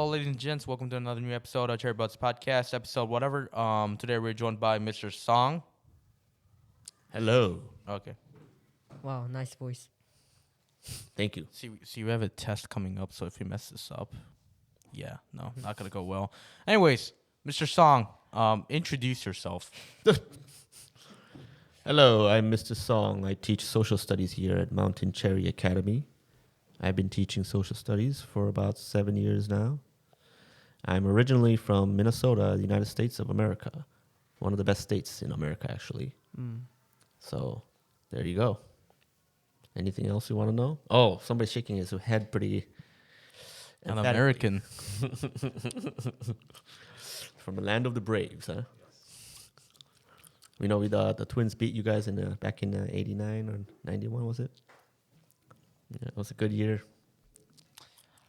Hello, ladies and gents. Welcome to another new episode of Cherry Buds Podcast, episode whatever. Today we're joined by Mr. Song. Hello. Okay. Wow, nice voice. Thank you. See, we have a test coming up, so if you mess this up, not gonna go well. Anyways, Mr. Song, introduce yourself. Hello, I'm Mr. Song. I teach social studies here at Mountain Cherry Academy. I've been teaching social studies for about 7 years now. I'm originally from Minnesota, the United States of America. One of the best states in America, actually. So, there you go. Anything else you want to know? Oh, somebody's shaking his head pretty An emphatically. American. From the land of the Braves, huh? We know the Twins beat you guys back in 89 or 91, was it? Yeah, it was a good year.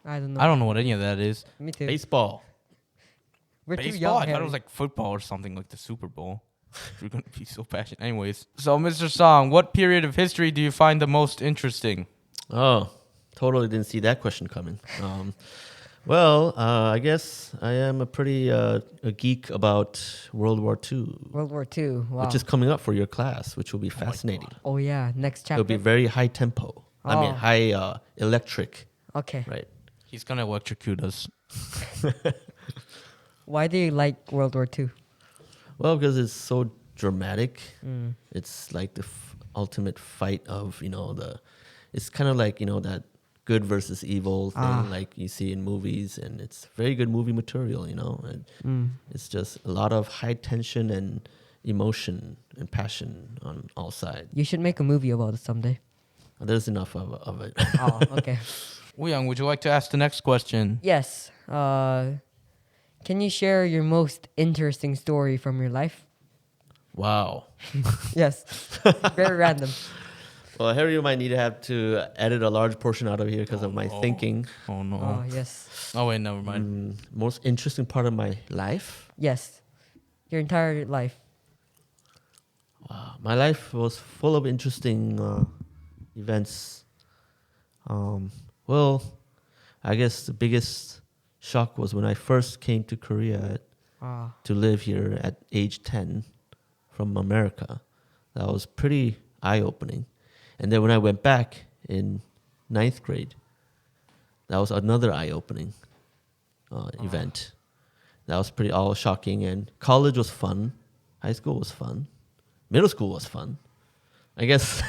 I don't know. I don't know what any of that is. Me too. Baseball. We're too Baseball? young. I thought it Harry. was like football or something, like the Super Bowl. We're gonna be so passionate. Anyways, so Mr. Song, what period of history do you find the most interesting? Oh, totally didn't see that question coming. I guess I am a geek about World War II, World War II. Wow. which is coming up for your class, which will be fascinating. oh yeah, next chapter. It'll be very high tempo. I mean, Oh. high electric, Okay. right? He's gonna electrocute us. Why do you like World War II? Well, because it's so dramatic. Mm. It's like the ultimate fight of, it's kind of like, that good versus evil thing like you see in movies. And it's very good movie material, and it's just a lot of high tension and emotion and passion on all sides. You should make a movie about it someday. There's enough of it. Oh, okay. Young, would you like to ask the next question? Yes. Can you share your most interesting story from your life? Wow. Yes. Very random. Well, Harry, you might need to have to edit a large portion out of here because of my thinking. Oh no. Oh, yes. Oh wait, never mind. Most interesting part of my life? Yes. Your entire life. Wow. My life was full of interesting events. I guess the biggest shock was when I first came to Korea Ah. to live here at age 10 from America. That was pretty eye-opening. And then when I went back in 9th grade, that was another eye-opening event. That was pretty all shocking. And college was fun. High school was fun. Middle school was fun. I guess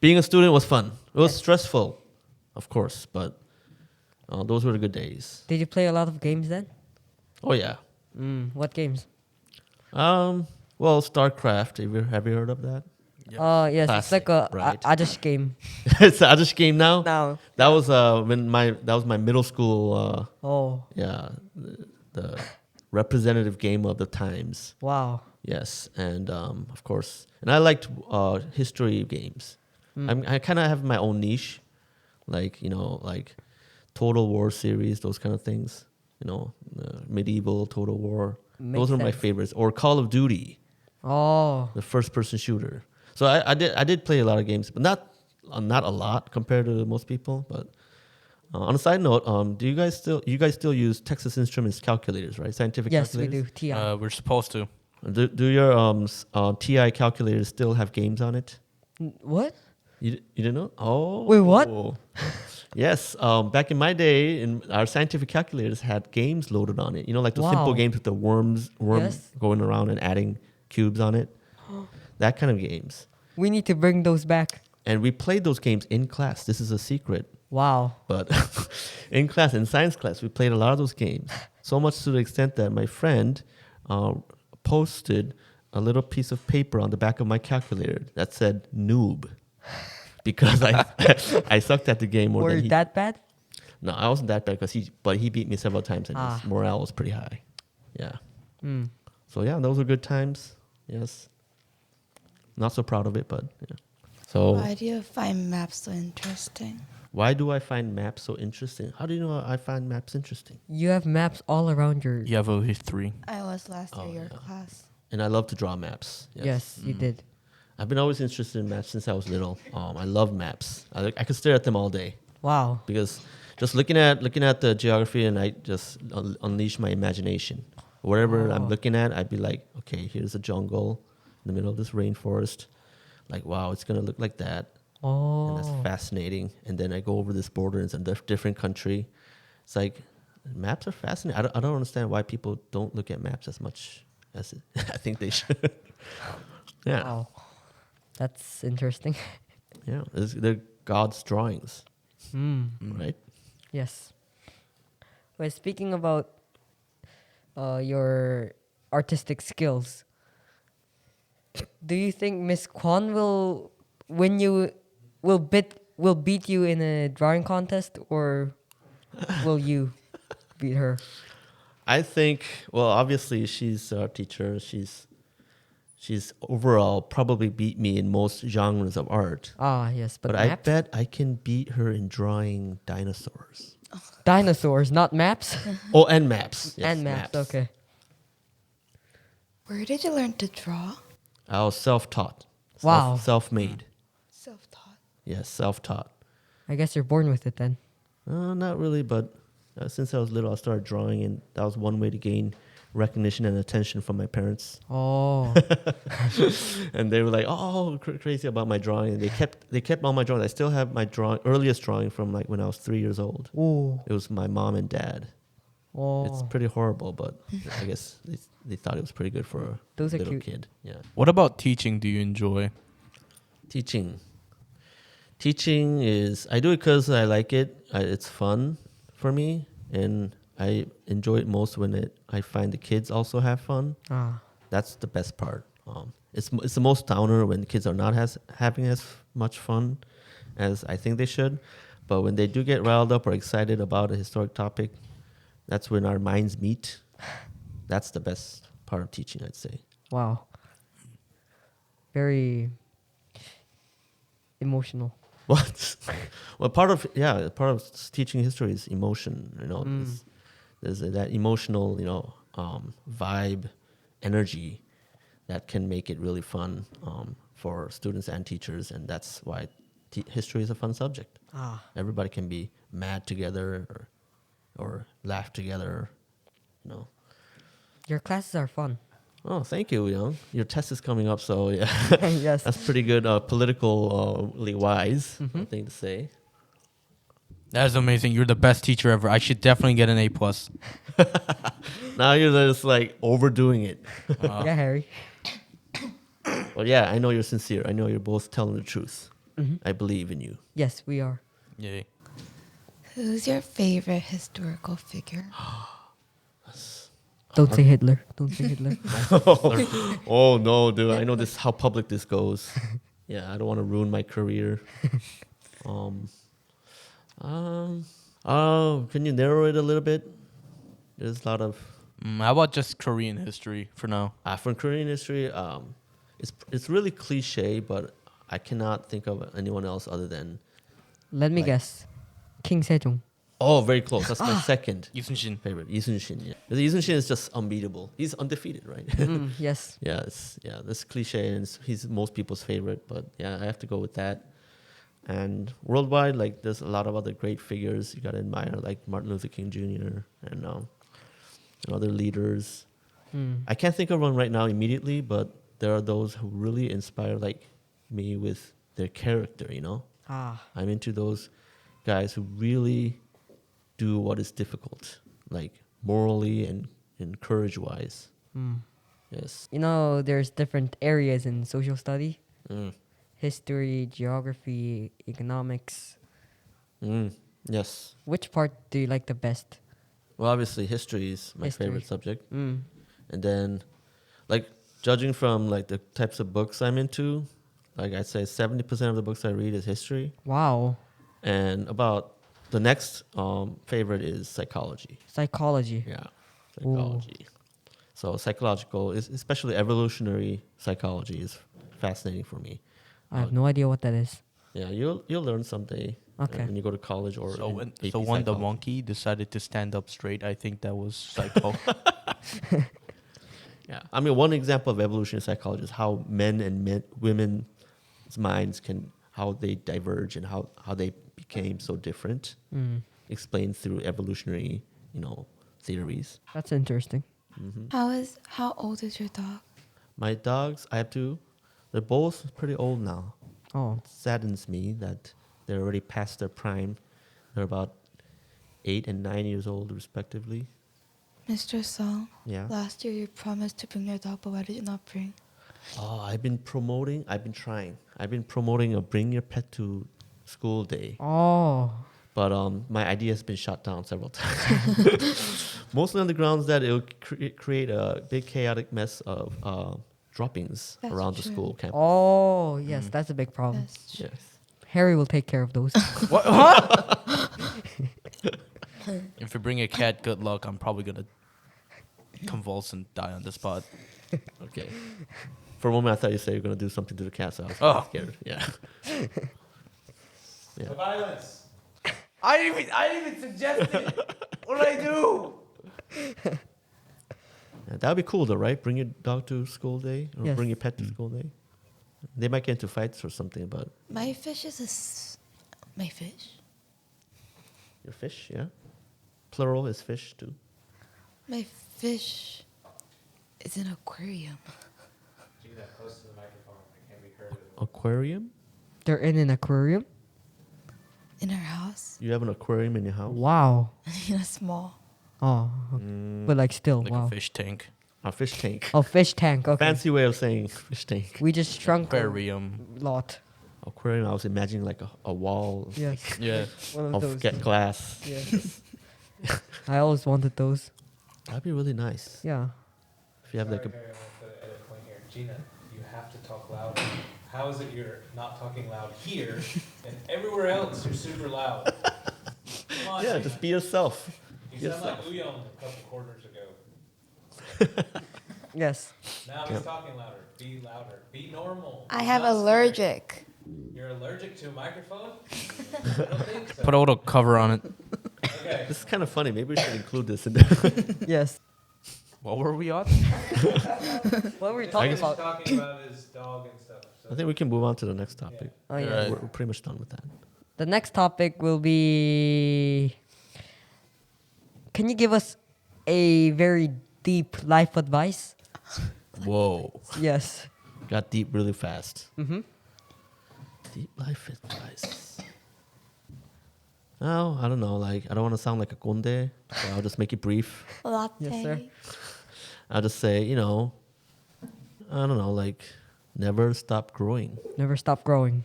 being a student was fun. It was stressful, of course, but those were the good days. Did you play a lot of games then? Oh, yeah. What games? StarCraft. Have you heard of that? Yes, Classic, it's like a right? Ajash game. It's the Ajash game now. Now. That was that was my middle school. Oh, The representative game of the times. wow. Yes, and of course, and I liked history games. I kind of have my own niche, like like Total War series, those kind of things. Medieval Total War. Makes Those are my sense. favorites. Or Call of Duty, Oh, the first-person shooter. So I did play a lot of games, but not a lot compared to most people. But on a side note, do you guys still use Texas Instruments calculators, right? Scientific yes, we calculators. do. TI. We're supposed to. Do your TI calculators still have games on it? What? You didn't know? Oh, Wait, what? Yes. Back in my day, our scientific calculators had games loaded on it. Like the simple Wow. games with the worm Yes. going around and adding cubes on it. That kind of games. We need to bring those back. And we played those games in class. This is a secret. Wow. But in class, in science class, we played a lot of those games. So much to the extent that my friend posted a little piece of paper on the back of my calculator that said noob. Because I sucked at the game more Were than you he. that bad? No, I wasn't that bad but he beat me several times and his morale was pretty high. Yeah. Mm. So yeah, those were good times. Yes. Not so proud of it, but yeah. So Why do you find maps so interesting? why do I find maps so interesting? How do you know I find maps interesting? You have maps all around your. You have a history. I was last year Oh, your yeah. class. And I love to draw maps. Yes, you did. I've been always interested in maps since I was little. I love maps. I could stare at them all day Wow. because just looking at the geography, and I just unleash my imagination. Wherever I'm Oh. looking at, I'd be like, okay, here's a jungle in the middle of this rainforest. Like, wow, it's gonna look like that, and that's Oh. fascinating. And then I go over this border, and it's a different country. It's like maps are fascinating. I don't understand why people don't look at maps as much as I think they should. Yeah, Wow. That's interesting. yeah, they're God's drawings, Hmm. right? Yes. Well, speaking about your artistic skills, do you think Miss Kwan will win you? Will beat you in a drawing contest, or will you beat her? I think, well, obviously she's our teacher. She's overall probably beat me in most genres of art. Ah, yes, but But I maps? bet I can beat her in drawing dinosaurs. Dinosaurs, not maps. Oh, and maps. Yes, And maps. Okay. Where did you learn to draw? I was self-taught. Wow. Self-made. Self-taught. Yes, self-taught. I guess you're born with it then. Not really, but since I was little, I started drawing, and that was one way to gain recognition and attention from my parents. Oh. And they were like, "Oh, crazy about my drawing." And they kept all my drawings. I still have my earliest drawing from like when I was 3 years old. Ooh. It was my mom and dad. Oh. It's pretty horrible, but I guess they thought it was pretty good for a Those are little cute. kid. Yeah. What about teaching? Do you enjoy? Teaching. Teaching is, I do it because I like it. It's fun for me, and I enjoy it most when I find the kids also have fun. Ah. That's the best part. It's the most downer when the kids are not having as much fun as I think they should. But when they do get riled up or excited about a historic topic, that's when our minds meet. That's the best part of teaching, I'd say. Wow. Very emotional. What? Well, part of teaching history is emotion. You know, there's that emotional, vibe, energy that can make it really fun for students and teachers, and that's why history is a fun subject. Ah. Everybody can be mad together or laugh together. You know. Your classes are fun. Oh, thank you, Young. Your test is coming up, so yeah. Yes. That's pretty good, politically wise thing to say. That is amazing. You're the best teacher ever. I should definitely get an A plus. Now you're just like overdoing it. Yeah, Harry. Well, yeah, I know you're sincere. I know you're both telling the truth. I believe in you. Yes, we are. Yay. Who's your favorite historical figure? Don't say Hitler. Don't say Hitler. Oh no, dude! I know this how public this goes. Yeah, I don't want to ruin my career. Can you narrow it a little bit? There's a lot of How about just Korean history for now? from Korean history. It's really cliche, but I cannot think of anyone else other than. Let me Like- guess. King Sejong. Oh, very close. That's my second Lee Sun-shin. favorite. Lee Sun-shin. Yeah, Lee Sun-shin is just unbeatable. He's undefeated, right? Yes. Yeah, that's cliche, and he's most people's favorite. But yeah, I have to go with that. And worldwide, like there's a lot of other great figures you gotta admire, like Martin Luther King Jr. and other leaders. I can't think of one right now immediately, but there are those who really inspire like me with their character. You know, Ah. I'm into those guys who really do what is difficult, like morally and courage wise. Yes. You know, there's different areas in social study. Mm. History, geography, economics. Yes. Which part do you like the best? Well, obviously, history is my History. favorite subject. Mm. And then, like, judging from, like, the types of books I'm into, like, I'd say 70% of the books I read is history. Wow. And about the next favorite is psychology. Psychology. Yeah, psychology. So psychological, especially evolutionary psychology, is fascinating for me. I have no idea what that is. Yeah, you'll learn someday Okay. when you go to college or So in when, AP so when the psychology. monkey decided to stand up straight, I think that was psycho. Yeah, I mean, one example of evolutionary psychology is how men and women's minds how they diverge and how they became so different. explained through evolutionary, theories. That's interesting. How old is your dog? My dogs, I have two. They're both pretty old now. Oh, It saddens me that they're already past their prime. They're about 8 and 9 years old, respectively. Mr. Song, Yeah. last year you promised to bring your dog, but why did you not bring? Oh, I've been trying. I've been promoting a bring your pet to school day. oh, But my idea has been shot down several times. Mostly on the grounds that it'll create a big chaotic mess of droppings That's around the true. school campus. oh, yes, that's a big problem. That's true. Yes. Harry will take care of those. What? Huh? If you bring a cat, good luck. I'm probably gonna convulse and die on the spot. Okay. For a moment, I thought you said you were gonna do something to the cat, so I was Oh. scared. Yeah. Yeah. Violence. I didn't even suggest it. What did I do? Yeah, that would be cool, though, right? Bring your dog to school day, or Yes. bring your pet to school day. They might get into fights or something, but My fish is my fish? your fish, yeah. Plural is fish too. My fish is an aquarium. Do that close to the microphone. It can't be heard. Aquarium? They're in an aquarium. In our house. You have an aquarium in your house? Wow. In a small. Oh, but like still, Like wow. a fish tank, A fish tank. Oh, fish tank. Okay. Fancy way of saying fish tank. We just shrunk a aquarium. lot. Aquarium, I was imagining like a wall Yes. Yeah. One of of those. glass. Yeah. I always wanted those. That'd be really nice. Yeah. If you have like a. Sorry, Harry, I want to edit point here. Gina, you have to talk louder. How is it you're not talking loud here and everywhere else you're super loud? Come on, Yeah, Gina. just be yourself. You sound like yourself. Uyong a couple quarters ago. Yes. Now Yeah. he's talking louder. Be louder. Be normal. I He's have not scared. allergic. You're allergic to a microphone? I don't think so. Put a little cover on it. Okay. This is kind of funny. Maybe we should include this in there. Yes. What were we on? What were we He's talking just about? talking about his dog and stuff. So. I think we can move on to the next topic. Oh, yeah. Right. We're pretty much done with that. The next topic will be. Can you give us a very deep life advice? Whoa. Yes. Got deep really fast. Mm-hmm. Deep life advice. Oh, I don't know. Like, I don't want to sound like a conde, so I'll just make it brief. Latte. Yes, sir. I'll just say, I don't know, like, never stop growing. Never stop growing.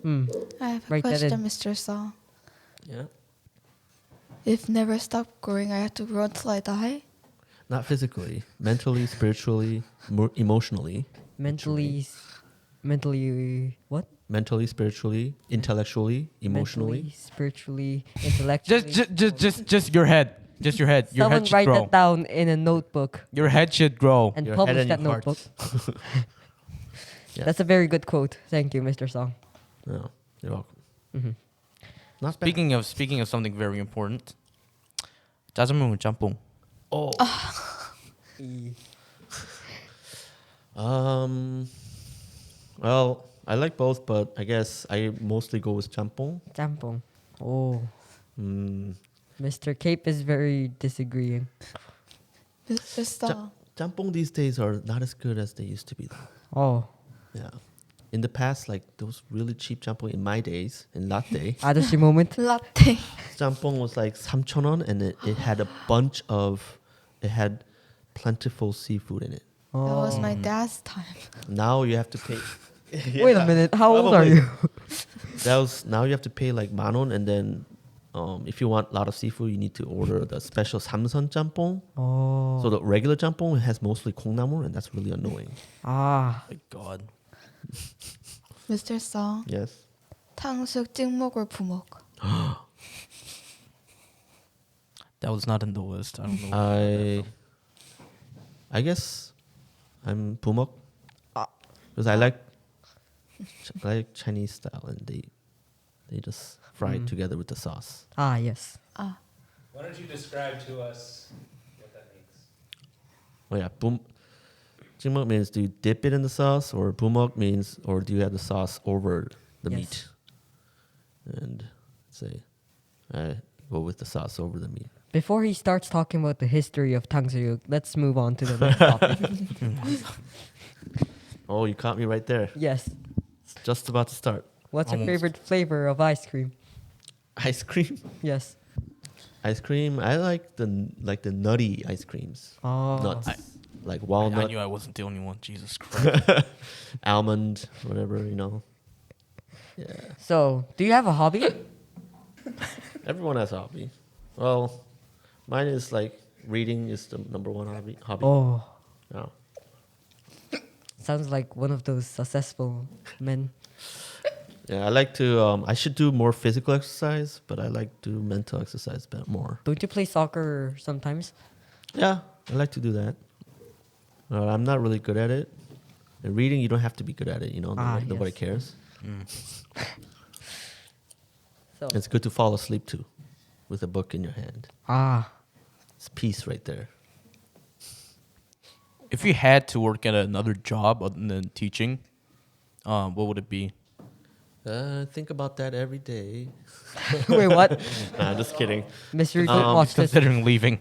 Hmm. I have a Write that question, in. Mr. Song. Yeah. If never stop growing, I have to grow until I die? Not physically, mentally, spiritually, emotionally. Mentally. What? Mentally, spiritually, intellectually, emotionally. Mentally, spiritually, intellectually. Just your head. Just your head. Your Someone head should write grow. that down in a notebook Your head should grow. and Your head publish and that your heart. notebook. Yeah. That's a very good quote. Thank you, Mr. Song. No, you're welcome. Mm-hmm. Not bad. Speaking of something very important. 짜장면 짬뽕. Oh. Well, I like both, but I guess I mostly go with champong. Jampong. Oh, Mm, Mr. Cape is very disagreeing. Mr. Song. champong these days are not as good as they used to be, though. Oh, Yeah. In the past, like those really cheap champong in my days, in latte, 아저씨 moment. Latte. champong was like 3,000원 and it had it had plentiful seafood in it. Oh. That was my dad's time. Now you have to pay. Wait a minute. How old are probably. you? Now you have to pay like 10,000원, and then if you want a lot of seafood, you need to order the special 삼선 짬뽕. Oh. So the regular 짬뽕 has mostly 콩나물, and that's really annoying. Ah. My God. Mr. Song. Yes. 탕수육 찍먹 or 부먹? That was not in the list. I don't know. I guess I'm 부먹 because I like Chinese style, and they just fry it together with the sauce. Ah, yes. Ah. Why don't you describe to us what that means? Oh yeah, 찍먹 means do you dip it in the sauce, or 부먹 means or do you have the sauce over the Yes. meat? And say, go with the sauce over the meat. Before he starts talking about the history of Tangzayuk, let's move on to the next topic. Oh, you caught me right there. Yes. It's just about to start. What's your Almost. favorite flavor of ice cream? Ice cream. Yes. Ice cream. I like the nutty ice creams. Oh. Nuts. Like I walnut, knew I wasn't the only one. Jesus Christ. almond, whatever, Yeah. So, do you have a hobby? Everyone has a hobby. Well, mine is like reading is the number one hobby. Oh, Yeah. sounds like one of those successful men. Yeah, I like to. I should do more physical exercise, but I like to do mental exercise a bit more. Don't you play soccer sometimes? Yeah, I like to do that. I'm not really good at it. And reading, you don't have to be good at it. Nobody Yes. cares. So, It's good to fall asleep too, with a book in your hand. It's peace right there. If you had to work at another job other than teaching, what would it be? Think about that every day. wait, what? Nah, just kidding. Mr. Don't watch this. Considering leaving.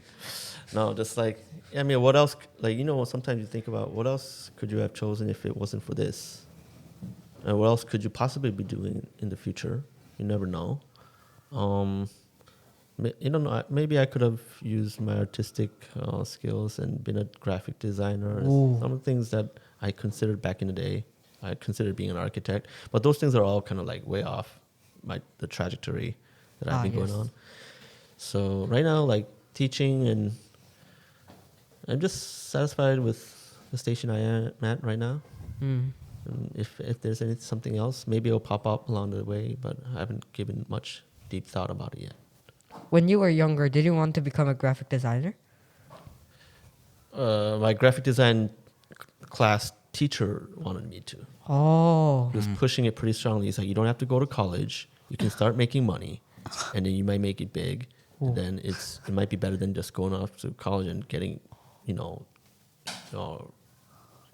No, just like I mean, what else? Like sometimes you think about what else could you have chosen if it wasn't for this, and what else could you possibly be doing in the future? You never know. Maybe I could have used my artistic skills and been a graphic designer. Ooh. Some of the things that I considered back in the day. I considered being an architect, but those things are all kind of like way off the trajectory that I've been going Yes. on. So right now, like teaching, and I'm just satisfied with the station I am at right now. Mm. And if there's something else, maybe it'll pop up along the way, but I haven't given much deep thought about it yet. When you were younger, did you want to become a graphic designer? My graphic design class teacher wanted me to. Oh. He was pushing it pretty strongly. He's like, you don't have to go to college. You can start making money, and then you might make it big. And then it might be better than just going off to college and getting, a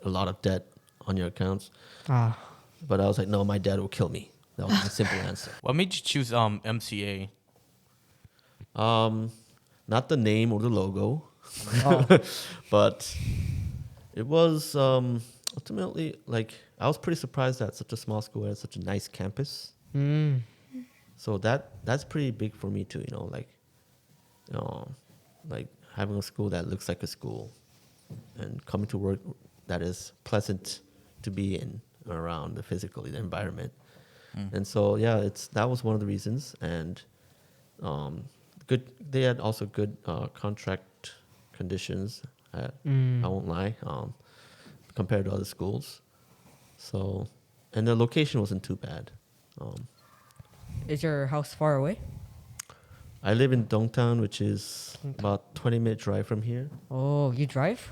lot of debt on your accounts. But I was like, no, my dad will kill me. That was the simple answer. What made you choose MCA? Not the name or the logo, Oh. but it was ultimately like I was pretty surprised that such a small school had such a nice campus. Mm. So that's pretty big for me too. Like having a school that looks like a school, and coming to work that is pleasant to be in around physically the environment. And so that was one of the reasons. And good. They had also good contract conditions. I won't lie. Compared to other schools. So, and the location wasn't too bad. Is your house far away? I live in Dongtan, which is about 20-minute drive from here. Oh, you drive?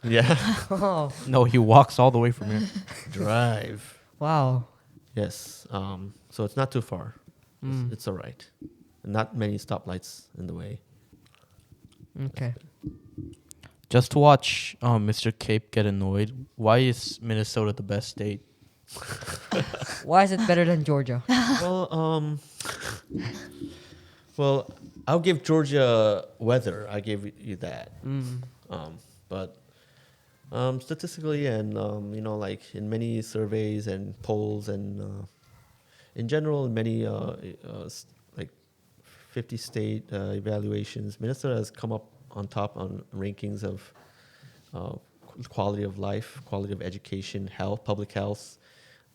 Yeah, Oh, No, he walks all the way from here. drive. wow. Yes. So it's not too far. It's all right. Not many stoplights in the way. Okay. Just to watch Mr. Cape get annoyed. Why is Minnesota the best state? Why is it better than Georgia? Well, I'll give Georgia weather. I give you that. But statistically, and like in many surveys and polls, and in general, in many like 50 state evaluations, Minnesota has come up on top on rankings of quality of life, quality of education, health, public health,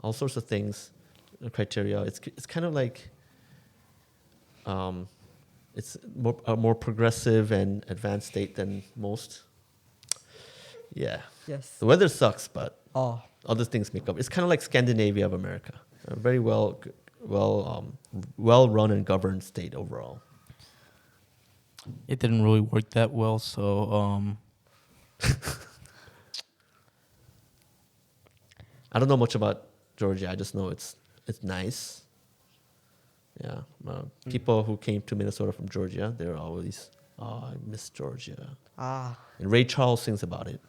all sorts of things, criteria. It's kind of like it's a more progressive and advanced state than most. Yeah. Yes. The weather sucks, but Oh. other things make up. It's kind of like Scandinavia of America. A very well run and governed state overall. It didn't really work that well, so I don't know much about Georgia. I just know it's nice. Yeah, people who came to Minnesota from Georgia, they're always, oh, I miss Georgia. Ah. And Ray Charles sings about it.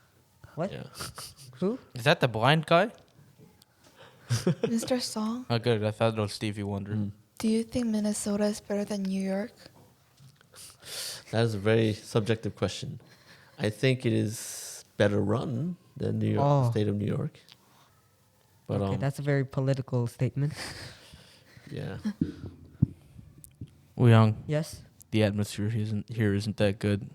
What? Yeah. Who? is that the blind guy? Mr. Song, Oh, good. I thought it was Stevie Wonder. Do you think Minnesota is better than New York? That is a very subjective question. I think it is better run than New York, Oh. state of New York. But Okay, that's a very political statement. yeah, Young, Yes. the atmosphere isn't that good.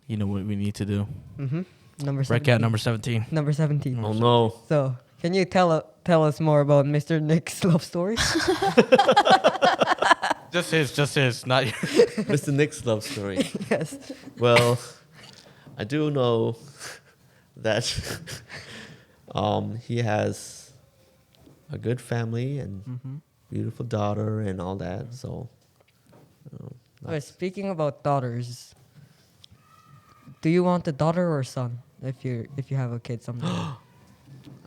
You know what we need to do. Mm-hmm. Number 17. Break out number 17. Number 17. oh no, So, can you tell us more about Mr. Nick's love story? Just his, not Mr. Nick's love story. Yes. Well, I do know that he has a good family and Mm-hmm. beautiful daughter and all that. So, Wait, speaking about daughters, do you want a daughter or a son if you have a kid someday?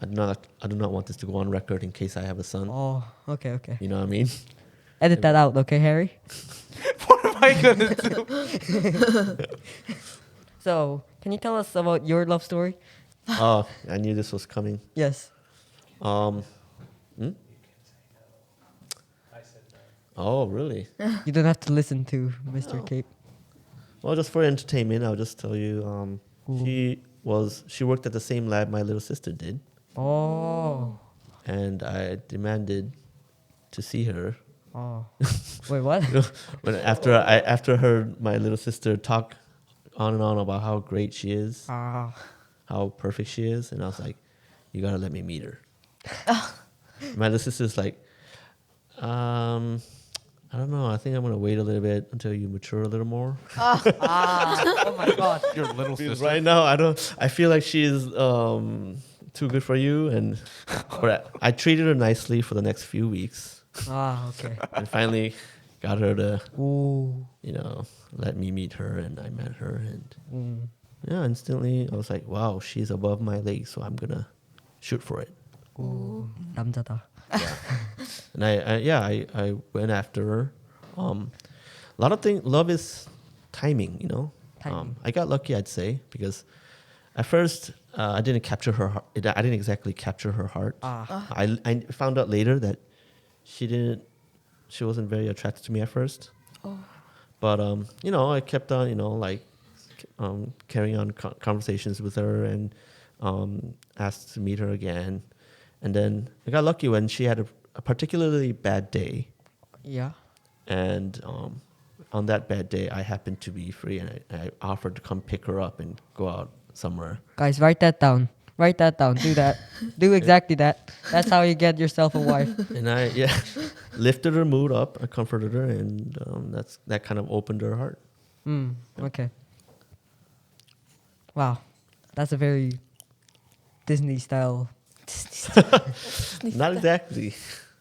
I do not want this to go on record in case I have a son. Oh, okay. You know what I mean? Edit that out, okay, Harry? what am I gonna do? So, can you tell us about your love story? Oh, I knew this was coming. Yes. Hmm? I said no. Oh, really? You don't have to listen to Mr. Oh. Cape. Well, just for entertainment, I'll just tell you. She worked at the same lab my little sister did, Oh. and I demanded to see her. Oh. Wait, what? When after heard my little sister talk on and on about how great she is, Ah. how perfect she is, and I was like, "You gotta let me meet her." My little sister's like, I don't know. I think I'm gonna wait a little bit until you mature a little more. Oh my god. Your little Because sister. right now, I feel like she's too good for you, and but I treated her nicely for the next few weeks, Ah, okay. and finally got her to Ooh. let me meet her, and I met her, and Mm. yeah, instantly I was like, wow, she's above my league, so I'm gonna shoot for it. Ooh. 남자다. And I went after her. A lot of things. Love is timing, you know. Timing. I got lucky, I'd say, because at first I didn't capture her heart. I didn't exactly capture her heart. Ah. I found out later that she wasn't very attracted to me at first. Oh. But I kept on, carrying on conversations with her and asked to meet her again. And then I got lucky when she had a particularly bad day, Yeah. and on that bad day, I happened to be free, and I offered to come pick her up and go out somewhere. Guys, write that down. Write that down. Do that. Do exactly that. That's how you get yourself a wife. And I lifted her mood up, I comforted her, and that kind of opened her heart. Okay. Wow. That's a very Disney style. Not exactly.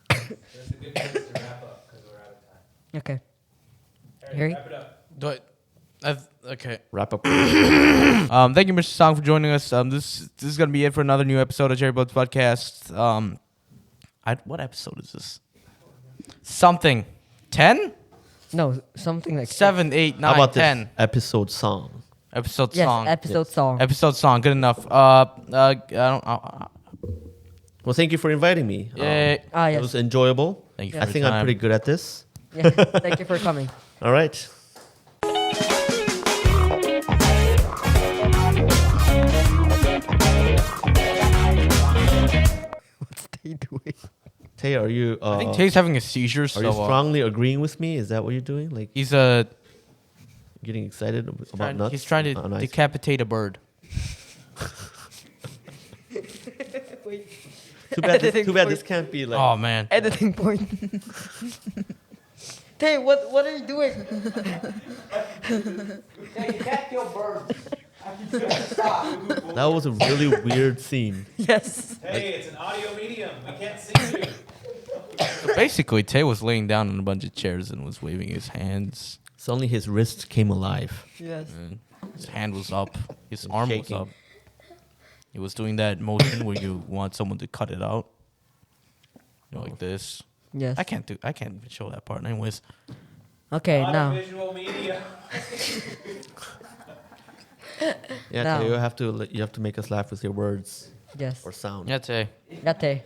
That's a good place to wrap up because we're out of time. Okay. Harry, Harry? wrap it up. Do it. Okay. Wrap up. Thank you, Mr. Song, for joining us. This is gonna be it for another new episode of Cherry Buds Podcast. What episode is this? Something. 10? No, something like 7, 8, 9, How about 10. this episode song? Episode Yes, song. episode song. Episode song. Good enough. I don't. Well, thank you for inviting me. Yeah. Ah, It yes. was enjoyable. Thank you I for think your I'm time. pretty good at this. Yeah. Thank you for coming. All right. What's they doing? Tay, are you? I think Tay's having a seizure. Are So you strongly agreeing with me? Is that what you're doing? Like he's getting excited about nuts? he's trying to on ice? decapitate a bird. Too bad. Editing Too bad point. this can't be like. Oh man. Editing point. Hey, what are you doing? That was a really weird scene. Yes. Hey, it's an audio medium. We can't see you. So basically, Tay was laying down on a bunch of chairs and was waving his hands. Suddenly, his wrist came alive. Yes. And his hand was up. His And arm shaking. was up. He was doing that motion where you want someone to cut it out. You know, like this. Yes. I can't even show that part. Anyways, Okay, now. Audiovisual media. Yeah, Now. Tay, you have to make us laugh with your words Yes. or sound. yeah, Tay. Latte.